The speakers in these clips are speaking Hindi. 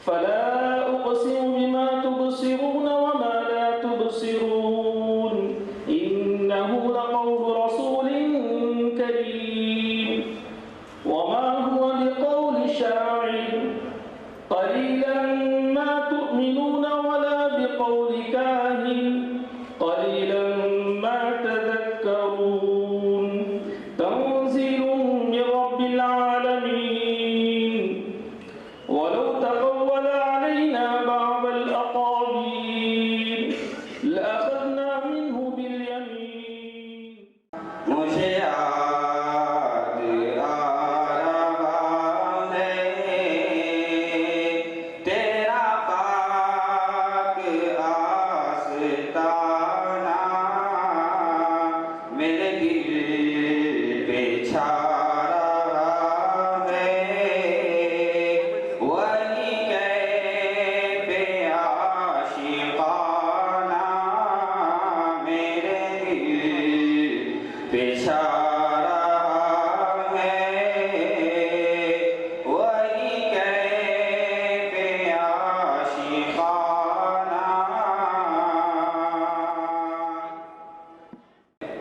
फला उक़सिमु बिमा तुबसिरून वमा ला तुबसिरून इन्नहु लक़ौलु रसूलिन करीम वमा हुवा बिक़ौलि शाइर क़लीलन मा तु'मिनून वला बिक़ौलि काहिन क़लीलन मा तज़क्करून तंज़ीलुम मिन रब्बिल आलमीन वलौ तक़व्वल अलैना बअदल अक़ावील लअख़ज़ना मिन्हु बिल यमीन। मुझे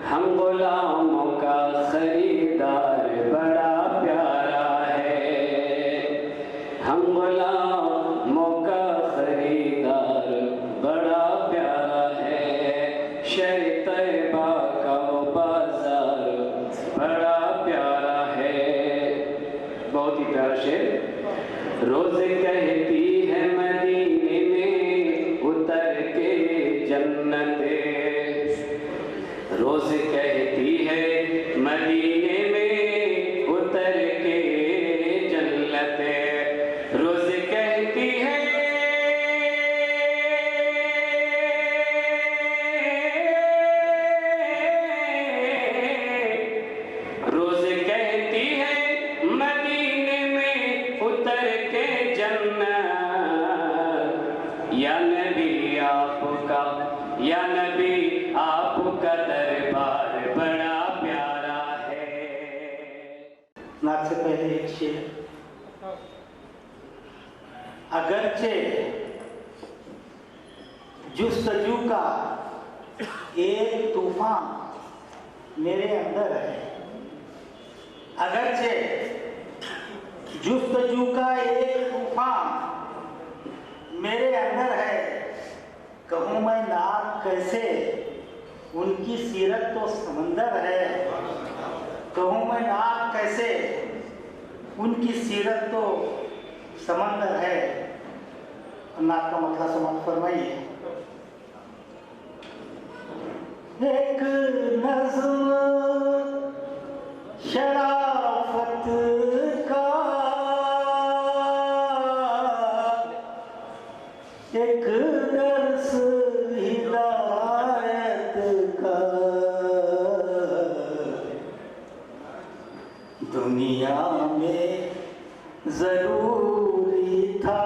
हम गुलामों का खरीदार बड़ा प्यारा है, हम गुलामों का खरीदार बड़ा प्यारा है, शहर तैयबा का वो बाजार बड़ा प्यारा है। बहुत ही प्यारा शेर। रोज कहती है मदीने में उतर के जन्नते, रोज कहती है मदीने में उतर के जन्नते, रोज कहती है रोज कहती है मदीने में उतर के जन्नत। या नबी आपका, या नबी आपका दरबार बड़ा प्यारा है। नाच से पहले एक शेर। अगरचे जुस्तजू का एक तूफान मेरे अंदर है, अगरचे जुस्तजू का एक तूफान मेरे अंदर है, कहूँ मैं नाम कैसे उनकी सीरत तो समंदर है, कहूँ मैं नाम कैसे उनकी सीरत तो समंदर है। नाम का मतलब समाप्त फरमाइए। एक नज़्म शराफत का, एक दर्स हिदायत का, दुनिया में जरूरी था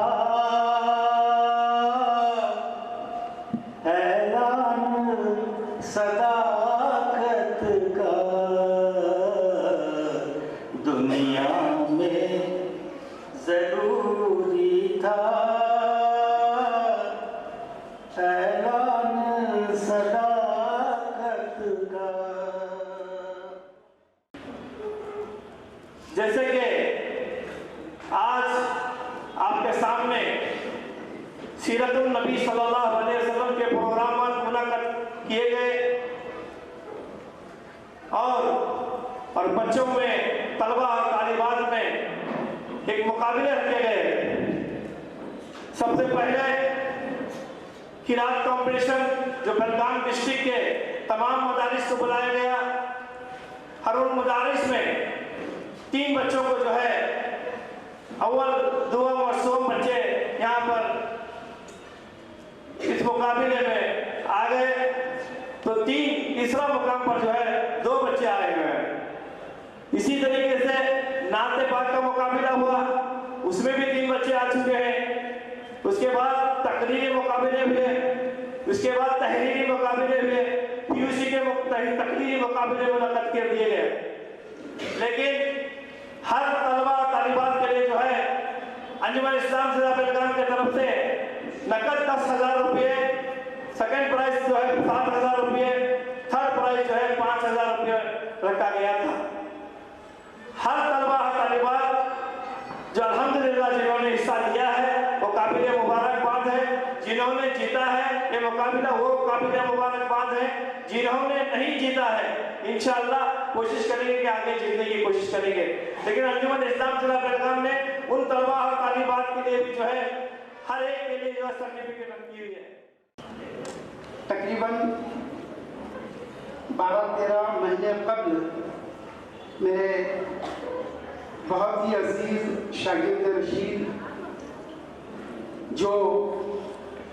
ऐलान सदाकत का, दुनिया में जरूरी था ऐलान सदाकत का। जैसे कि आज आपके सामने सीरतुन नबी सल्लल्लाहु अलैहि वसल्लम के प्रोग्राम मुनक़्क़द किए गए और बच्चों में, तलबा और तालिबात में एक मुकाबले रखे गए। सबसे पहले किरात कॉम्पिटिशन जो बेलगाम डिस्ट्रिक्ट के तमाम मदारिस को बुलाया गया। हर उन मदारिस में 3 बच्चों को जो है अव्वल, दुआ और सोम बच्चे यहाँ पर इस मुकाबले में आ गए। तो तीसरा मुकाम पर जो है 2 बच्चे आए हुए हैं। इसी तरीके से नाते पाक का मुकाबला हुआ, उसमें भी 3 बच्चे आ चुके हैं। उसके बाद तकरीरी मुकाबले हुए, उसके बाद तहरीरी मुकाबले हुए, पीयूसी के तकरीरी मुकाबले मुनक़्क़द कर दिए गए। लेकिन हर तलबा तालिबात के लिए जो है अंजुमन इस्लाम जिला बेलगाम की तरफ से नकद 10,000 रुपये, सेकंड प्राइज जो है 7,000 रुपये, थर्ड प्राइज जो है 5,000 रुपये रखा गया था। हर तलबा तालिबात जो अल्हम्दुलिल्लाह जिन्होंने हिस्सा लिया है वो काबिल मुबारकबाद है, जिन्होंने जीता है ये मुकाबला वो काबिल मुबारकबाद है, जिन्होंने नहीं जीता है इंशाअल्लाह कोशिश करेंगे कि आगे जीतने की कोशिश करेंगे। लेकिन अंजुमन इस्लाम जिला बेलगाम ने उन तलबा और तालिबात के लिए भी जो है हर एक के लिए जो सर्टिफिकेट रखी हुई है। तकरीबन 12-13 महीने कबल मेरे बहुत ही अजीज शागिर्द रशीद जो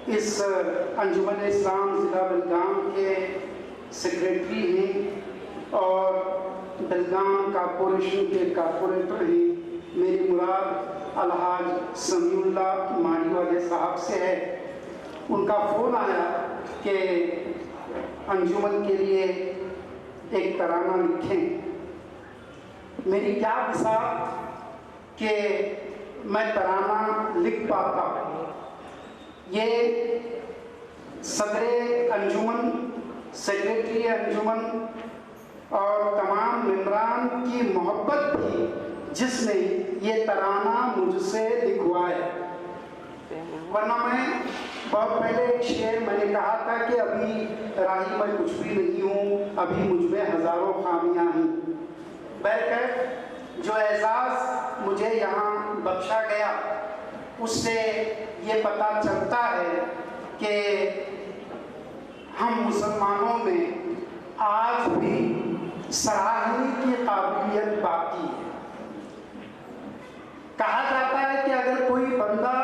इस अंजुमन इस्लाम ज़िला बेलगाम के सेक्रेटरी हैं और बेलगाम कॉरपोरेशन के कॉरपोरेटर हैं, मेरी मुराद अलहाज समीउल्लाह मानी वाले साहब से है। उनका फ़ोन आया कि अंजुमन के लिए एक तराना लिखें। मेरी क्या बिसात कि मैं तराना लिख पाता। ये सदर अंजुमन, सेक्रेटरी अंजुमन और तमाम मेंबरान की मोहब्बत थी जिसने ये तराना मुझसे लिखवाया। वरना मैं बहुत पहले एक शेर मैंने कहा था कि अभी राही मैं कुछ भी नहीं हूँ, अभी मुझ में हज़ारों खामियाँ हैं। बहरकैफ जो एजाज़ मुझे यहाँ बख्शा गया उससे ये पता चलता है कि हम मुसलमानों में आज भी सराहने की काबिलियत बाकी है। कहा जाता है कि अगर कोई बंदा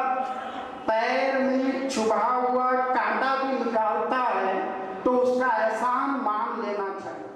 पैर में चुभा हुआ कांटा भी निकालता है तो उसका एहसान मान लेना चाहिए।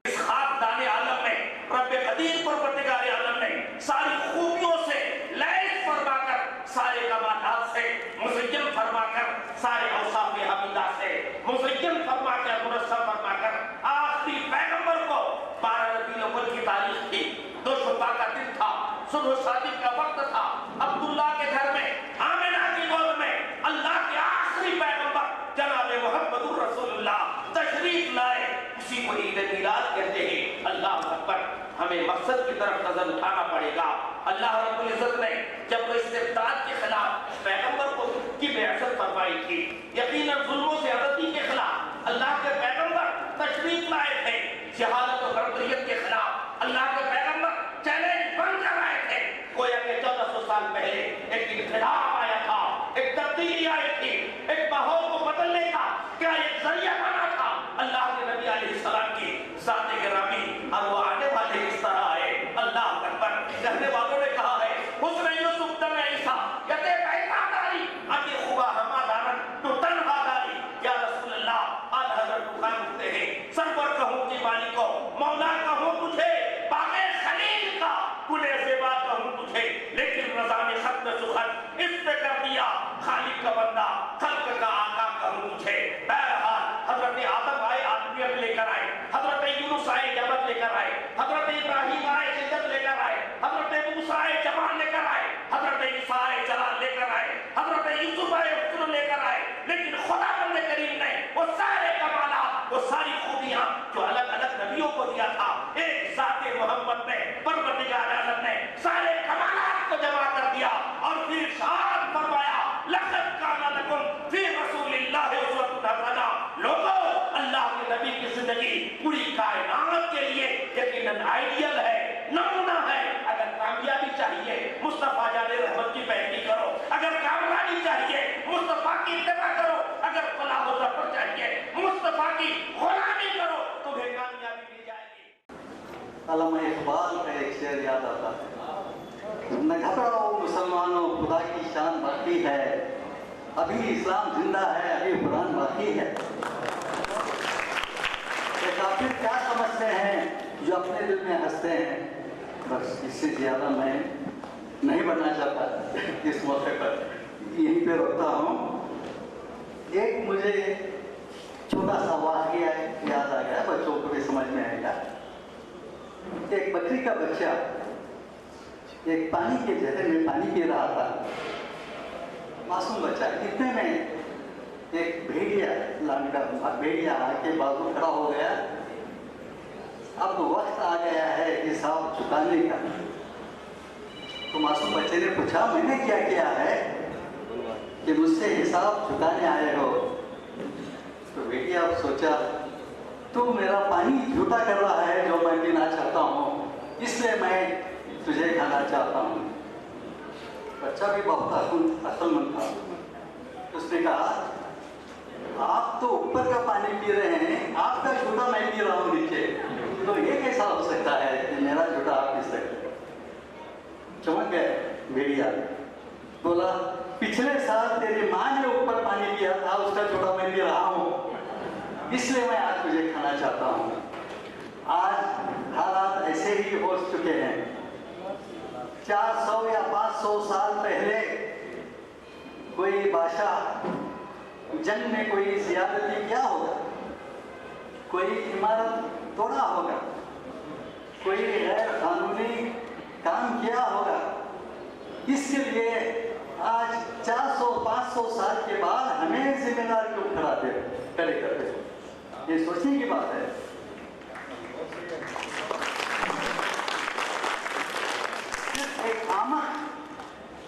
इस खाकदाने आलम में रब्बे कदीर परवरदिगार आलम ने सारी खूबियों से लैस फरमाकर, सारे कमालात से मुज़य्यन फरमाकर, सारे औसाफ़े हमीदा से मुज़य्यन फरमाकर, मुनस्सब फरमाकर आखिरी पैगंबर को 12 रबीउल अव्वल की तारीख थी, 2 शुबा का दिन था, सुबह शादी का वक्त था, अब्दुल्ला के घर में, आमिना की गोद में अल्लाह के आखिरी पैगंबर जनाब मुहम्मदुर रसूलुल्लाह तशरीफ लाए। उसी को ईद मिलाद कहते हैं। अल्लाह अकबर। हमें मकसद की तरफ नजर उठाना पड़ेगा। अल्लाह रब्बुल इज्जत ने जब वो इस्तिबदाद के खिलाफ पैगंबर को की बेअसर फरमाई थी, यकीनन जुल्मों से अदती के खिलाफ अल्लाह के पैगंबर तशरीफ लाए थे। जहालत और बर्बरियत के खिलाफ अल्लाह के पैगंबर चैलेंज बन कर आए थे। गोया के 1400 साल पहले एक इन्क़िलाब आया था, एक तब्दीली आई थी, एक माहौल को बदलने का क्या एक जरिया बना था अल्लाह के नबी अलैहिस्सलाम की ज़ात गिरामी, और वो आने वाले इस तरह आए। अल्लाह अकबर। कहने वालों ने कहा है हुस्न यूसुफ तन ईसा यते बैतादारी अति खुबा हमादारन तो तनहादारी। या रसूल अल्लाह आल हज़रत बुखारी लिखते हैं, सरवर कहूं की मालिक को, मौला कहूं तुझे, बागे खलील का कुले ज़ेबा कहूं तुझे, लेकिन रज़ा ने खत्म सुखत इफ्ते कर दिया, खालिक का बंदा खल्क का आका कहूं तुझे। बहरहाल हज़रत आदम आए, आदमियत लेकर आए, हज़रत यूनुस आए, जबत लेकर आए, हज़रत इब्राहीम आए, शिद्दत लेकर आए, हज़रत मूसा आए, जमाल लेकर आए, हज़रत ईसा आए, जलाल लेकर आए, हज़रत यूसुफ आए, हुस्न लेकर आए। लेकिन खुदा बंदे करीम ने वो सारे कमालात, वो सारी खूबियां जो अलग अलग नबियों को दिया था, एक ज़ाते मोहम्मद ने, परवरदिगार आलम ने सारे कमालात को जमा कर दिया और फिर इरशाद फरमाया, लक़द काना लकुम फी रसूलिल्लाहि उस्वतुन हसना। लोगों, अल्लाह के नबी की जिंदगी पूरी कायनात के लिए यकीनन आइडियल है, नमूना है। अगर कामयाबी चाहिए मुस्तफा जाने रहमत की पैरवी करो, अगर कामयाबी चाहिए मुस्तफा की इत्तबा करो, अगर फलाह व ज़फ़र चाहिए मुस्तफा की गुलामी करो, तुम्हें कामयाबी मिल जाएगी। अल्लामा इकबाल का एक शेर याद आता है, न घबराओ मुसलमानों, खुदा की शान बाकी है, अभी इस्लाम जिंदा है, अभी कुरान बाकी है। ये काफिर क्या समझते हैं जो अपने दिल में हंसते हैं। बस इससे ज़्यादा मैं नहीं बनना चाहता। इस मौके पर यहीं पे रुकता हूँ। एक मुझे छोटा सा वाक़या याद आ गया, बच्चों को भी समझ में आएगा। एक बकरी का बच्चा एक पानी के जहर में पानी पी रहा था, मासूम बच्चा। इतने में एक भेड़िया, लंका भेड़िया आके बाजू खड़ा हो गया। अब वक्त आ गया है हिसाब चुकाने का। तो मासूम बच्चे ने पूछा, मैंने क्या किया है कि मुझसे हिसाब चुकाने आए हो? तो भेड़िया सोचा, तू मेरा पानी झूठा कर रहा है जो मैं पीना चाहता हूँ, इसलिए मैं तुझे खाना चाहता हूँ। बच्चा भी बहुत अक्लमंद था। उसने कहा, आप तो ऊपर का पानी पी रहे हैं, आपका झूठा मैं पी रहा हूँ नीचे, तो ये कैसा हो सकता है कि मेरा झूठा आप पी सकते? चमक गए भेड़िया। बोला, पिछले साल तेरी माँ ने ऊपर पानी पिया था, उसका झूठा मैं पी रहा हूँ, इसलिए मैं आज तुझे खाना चाहता हूँ। आज हालात ऐसे ही हो चुके हैं। 400 या 500 साल पहले कोई बादशाह जंग में कोई ज़्यादती किया होगा, कोई इमारत तोड़ा होगा, कोई गैर कानूनी काम किया होगा। इसके लिए आज 400-500 साल के बाद हमें जिम्मेदार क्यों खड़े करते हो? ये सोचने की बात है। सिर्फ एक आमा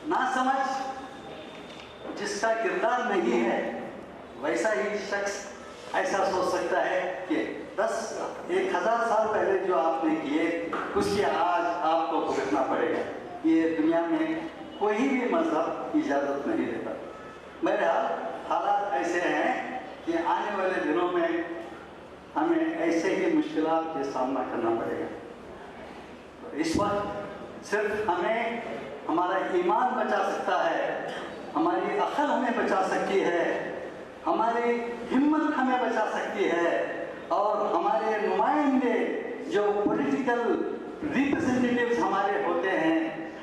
ना समझ जिसका किरदार नहीं है, वैसा ही शख्स ऐसा सोच सकता है कि 10,000 साल पहले जो आपने किए उसकी आज आपको भुगतना पड़ेगा। ये दुनिया में कोई भी मजहब इजाज़त नहीं देता। बहरहाल हालात ऐसे हैं कि आने वाले दिनों में हमें ऐसे ही मुश्किलात के सामना करना पड़ेगा। तो इस वक्त सिर्फ हमें हमारा ईमान बचा सकता है, हमारी अक्ल हमें बचा सकती है, हमारी हिम्मत हमें बचा सकती है, और हमारे नुमाइंदे जो पॉलिटिकल रिप्रेजेंटेटिव्स हमारे होते हैं,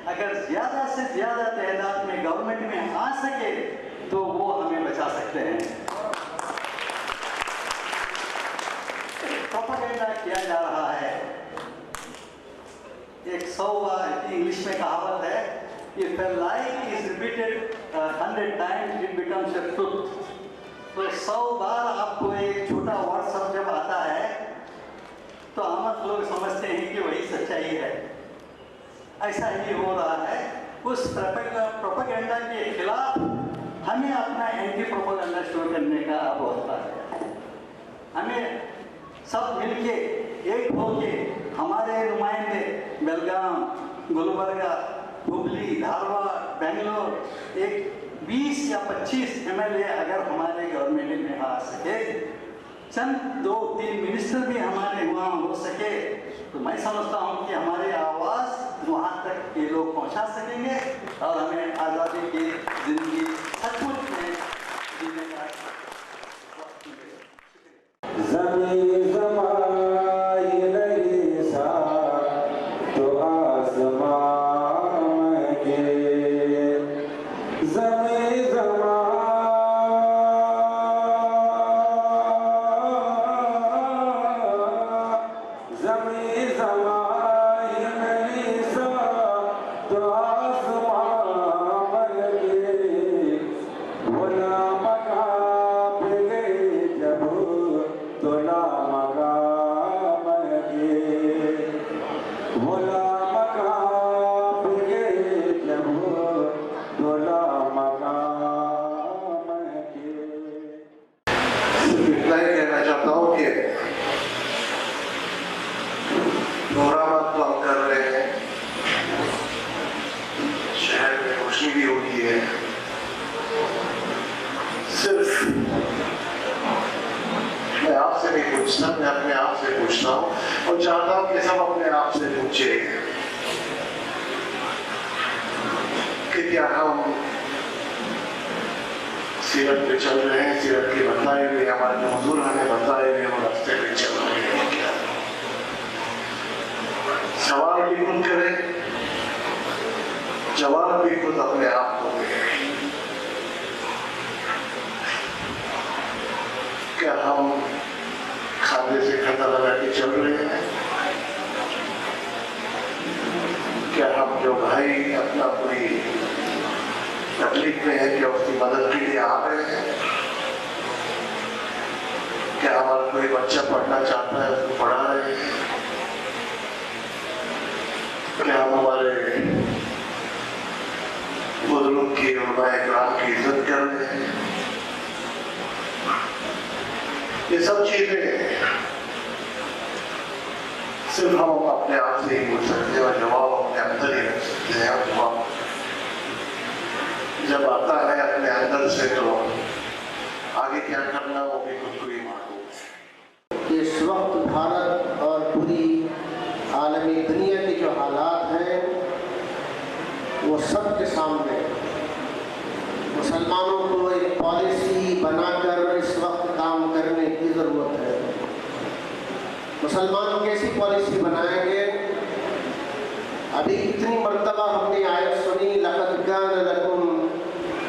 अगर ज़्यादा से ज़्यादा तादाद में गवर्नमेंट में आ सके तो वो हमें बचा सकते हैं। प्रोपेगेंडा किया जा रहा है। एक 100 बार इंग्लिश में कहावत है, if a lie is repeated 100 times it becomes a truth। तो 100 बार आपको एक छोटा व्हाट्सएप जब आता है तो आम लोग समझते हैं कि वही सच्चाई है। ऐसा ही हो रहा है। उस प्रोपेगेंडा के खिलाफ हमें अपना एंटी प्रोपेगेंडा शुरू करने का अब वक्त आ गया। हमें सब मिलके एक होके हमारे नुमाइंदे बेलगाम, गुलबर्गा, हुबली, धारवाड़, बेंगलोर, एक 20 या 25 MLA अगर हमारे गवर्नमेंट में आ सके, चंद 2-3 मिनिस्टर भी हमारे वहाँ हो सके, तो मैं समझता हूँ कि हमारी आवाज़ वहाँ तक ये लोग पहुँचा सकेंगे और हमें आज़ादी की ज़िंदगी सचमुच में जीने का वक्त मिलेगा। ज़मीं ज़मां ये नहीं सा तो आसमां महके, ज़मीं ज़मां ज़मीं ज़मां ये नहीं सा तो आसमां महके, वो नामका पे गए जब तो नामका महके, वो नामका पे गए जब तो नामका महके। सिर्फ इतना ही कहना चाहता हूँ कि दोहरावत तो हम कर रहे हैं, शहर में रोशनी भी होती है। सिर्फ मैं आपसे नहीं पूछता, मैं अपने आप से पूछता हूँ और चाहता हूँ कि सब अपने आप से पूछे कि क्या हम सीरत पे चल रहे हैं, सीरत के बताए हुए, हमारे जो हुजूर हमें बताए हुए वो रास्ते पे चल रहे हैं क्या? सवाल भी खुद करें, जवाब भी खुद अपने आप को दें। क्या हम खाते से खाता लगा के चल रहे हैं? क्या हम जो भाई भाई अपना पूरी तकलीफ में है कि उसकी मदद के लिए आ रहे हैं। क्या हमारा कोई बच्चा पढ़ना चाहता है उसको पढ़ा रहे हैं? क्या हम हमारे बुजुर्ग की उलमाए किराम की इज्जत कर रहे हैं? ये सब चीजें सिर्फ हम अपने आप से ही पूछ सकते हैं और जवाब अपने अंदर ही रख सकते हैं। और जवाब जब आता है अपने अंदर से तो आगे क्या करना वो भी खुद को ही मालूम। इस वक्त भारत और पूरी आलमी दुनिया के जो हालात हैं वो सबके सामने। मुसलमानों को एक पॉलिसी बनाकर इस वक्त काम करने की ज़रूरत है। मुसलमान कैसी पॉलिसी बनाएंगे? अभी कितनी मर्तबा हमने आयत सुनी, लक़द कान लकुम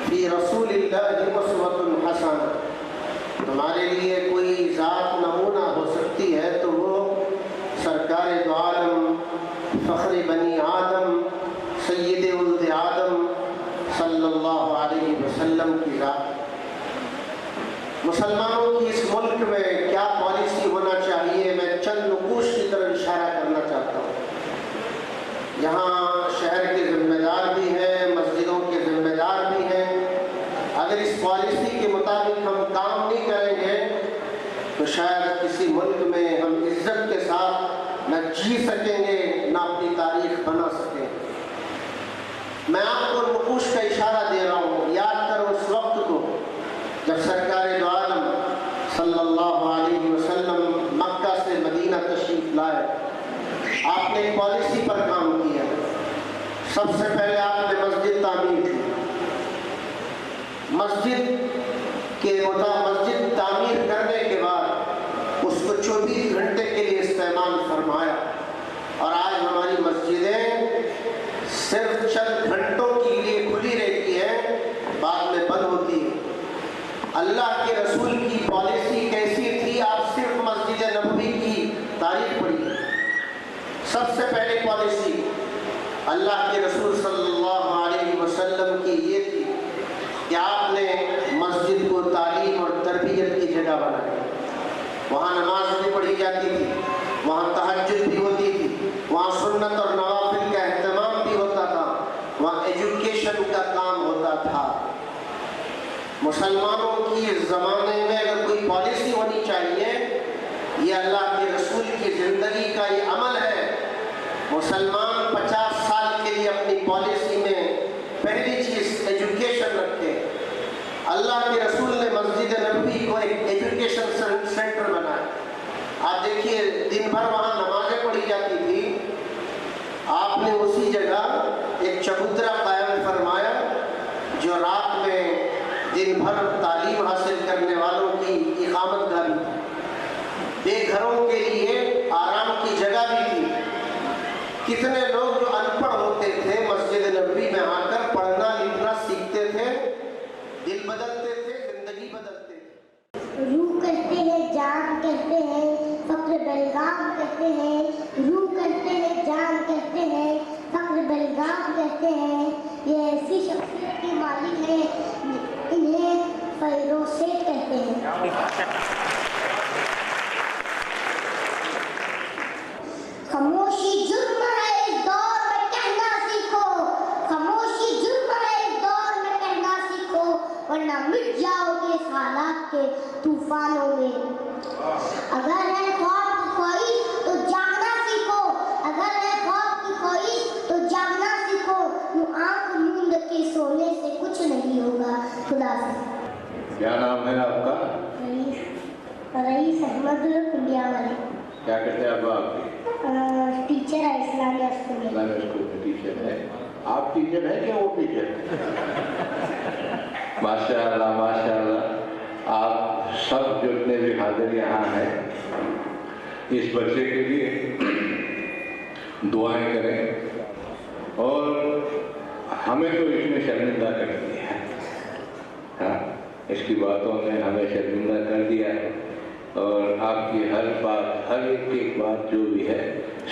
फ़ी रसूलिल्लाहि उस्वतुन हसना। तुम्हारे लिए कोई ज़ात नमूना हो सकती है तो वो सरकार दो आलम, फ़ख्र बनी आदम, सय्यद उल्द आदम सल्लल्लाहु अलैहि वसल्लम की ज़ात। मुसलमानों की इस मुल्क में क्या पॉलिसी होना चाहिए, मैं चंद नुकूश की तरफ इशारा करना चाहता हूँ। यहाँ शहर के जिम्मेदार भी हैं, मस्जिदों के जिम्मेदार भी हैं। अगर इस पॉलिसी के मुताबिक हम काम नहीं करेंगे तो शायद किसी मुल्क में हम इज्जत के साथ न जी सकेंगे न अपनी तारीख बना सकेंगे। मैं आपको नुकूश का इशारा दे रहा हूँ। याद करो उस वक्त को जब सरकार दो आलम सल्लल्लाहु अलैहि वसल्लम मक्का से मदीना तशरीफ लाए। आपने एक पॉलिसी पर काम किया। सबसे पहले आपने मस्जिद तामीर की। मस्जिद तामीर करने के बाद उसको 24 घंटे के लिए इस्तेमाल फरमाया। और आज हमारी मस्जिदें सिर्फ चंद घंटों के लिए खुली रहती है, बाद में बंद होती है। अल्लाह के रसूल की पॉलिसी कैसी थी? आप सिर्फ मस्जिद नबवी की तारीख पढ़िए। सबसे पहले पॉलिसी अल्लाह के रसूल सल्लल्लाहु अलैहि वसल्लम की ये थी कि आपने मस्जिद को तालीम और तरबियत की जगह बनाया। वहाँ नमाज भी पढ़ी जाती थी, वहाँ तहज्जुद भी होती थी, वहाँ सुन्नत और नवाफिल का एहतमाम भी होता था, वहाँ एजुकेशन का काम होता था। मुसलमानों की इस ज़माने में अगर कोई पॉलिसी होनी चाहिए, ये अल्लाह के रसूल की ज़िंदगी का ये अमल है। मुसलमान 50 साल के लिए अपनी पॉलिसी में पहली चीज़ एजुकेशन रखे। अल्लाह के रसूल ने मस्जिद नबवी को एक एजुकेशन सेंटर बनाया। आप देखिए दिन भर वहाँ नमाजें पढ़ी जाती थी, आपने उसी जगह एक चबूतरा कायम फरमाया जो रात में दिन भर तालीम हासिल करने वालों की इकामत गारी थी। बेघरों के लिए आराम की जगह भी थी। कितने लोग जो अनपढ़ होते थे मस्जिद नबवी में आकर पढ़ना लिखना सीखते थे, दिल बदलते थे, जिंदगी बदलते थे। रूह करते हैं, जान करते हैं, फक्र बेलगाम कहते हैं। रूह करते हैं, जान कहते हैं, फक्र बेलगाम कहते हैं। ये ऐसी शख्सियत के मालिक हैं, इन्हें फैरोसे कहते हैं। खामोशी जुर्म है इस दौर में कहना सीखो। खामोशी जुर्म है इस दौर में कहना सीखो, वरना मिट जाओगे इस हालात के तूफानों में। अगर है ख्वाब की ख्वाहिश तो जागना सीखो। अगर है ख्वाब की ख्वाहिश तो जागना सीखो। यूं आंख मूंद के सोने से कुछ नहीं होगा। खुदा से। क्या नाम है आपका? रईस अहमद कुंडिया वाले। क्या करते हैं आप? टीचर है इस्लामिया स्कूल में टीचर है। आप टीचर हैं क्या वो टीचर? माशाअल्लाह माशाअल्लाह। आप सब जितने भी हाजिर यहाँ हैं इस बच्चे के लिए दुआएं करें और हमें तो इसने शर्मिंदा कर दिया है। हाँ, इसकी बातों ने हमें शर्मिंदा कर दिया है और आपकी हर बात, हर एक बात जो भी है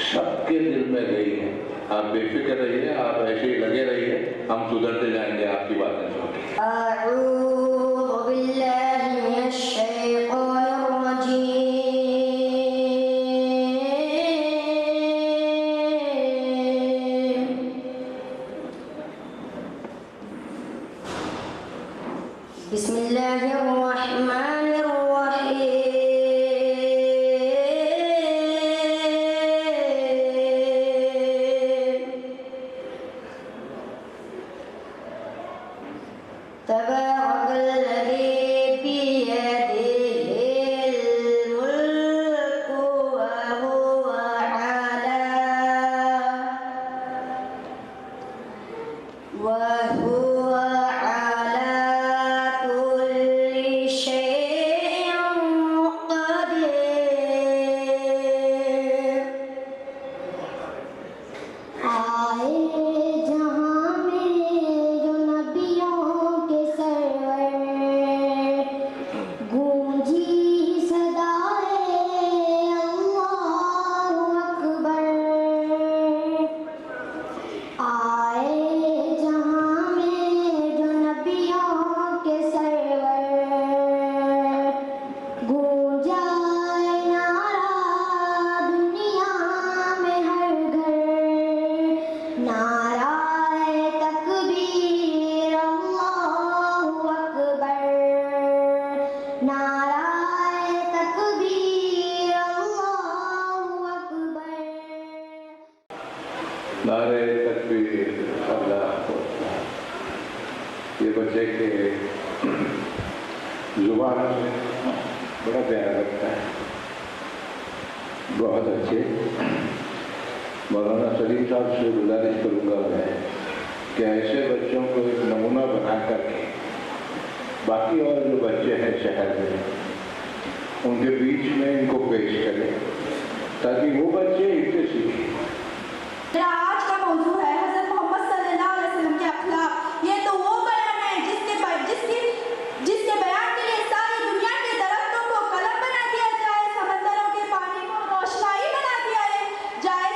सबके दिल में गई है। आप बेफिक्र रहिए, आप ऐसे ही लगे रहिए, हम सुधरते जाएंगे आपकी बातें सुन के। अऊज़ु बिल्लाहि मिनश शैतानिर रजीम। बिस्मिल्लाहिर रहमानिर रहीम। तबारकल्लज़ी बियदिहिल मुल्कु व हुवा अला कुल्ली शैइन क़दीर। आए जहां में जो नबियों के सरवर, गूंजी सदाए अल्लाहु अकबर। आए जहां में जो नबियों के सरवर, गूंजाए नारा दुनिया में हर घर। नाराए तकबीर अल्लाहु अकबर। नाराए तकबीर अल्लाहु अकबर। नारे तकबीर अल्लाह अकबर। ये बच्चे के जुबान से बड़ा प्यारा लगता है, बहुत अच्छे। मौलाना सलीम साहब से गुजारिश करूँगा मैं कि ऐसे बच्चों को एक नमूना बना करके बाकी और जो बच्चे हैं शहर में उनके बीच में इनको पेश करें ताकि वो बच्चे इनसे सीखें। मेरा आज का मौजू है हज़रत मोहम्मद सल्लल्लाहु अलैहि वसल्लम के अखलाक। ये तो वो बयान है जिसके बयान के लिए सारी दुनिया के दरख्तों को कलम बना दिया जाए, समंदरों के पानी को रोशनाई बना दिया जाए,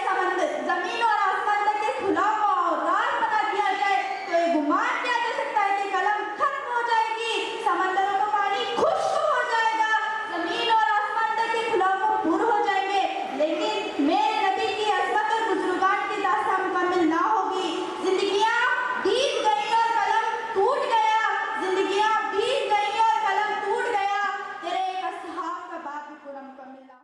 जमीन और आसमान तक के खुला और रात बना दिया जाए, तो ये गुमान किया जा सकता है कि कलम खत्म हो जाएगी, समंदरों का पानी खुश्क हो जाएगा, जमीन और आसमान तक के खुला पूर हो जाएंगे। लेकिन मेरे नबी की अज़मत और बुजुर्गान की दास्तान मुकम्मल ना होगी। जिंदगियां बीत गई और कलम टूट गया, जिंदगियां बीत गई और कलम टूट गया, तेरे एक असहाब का बाप भी पूरा मुकम्मल ना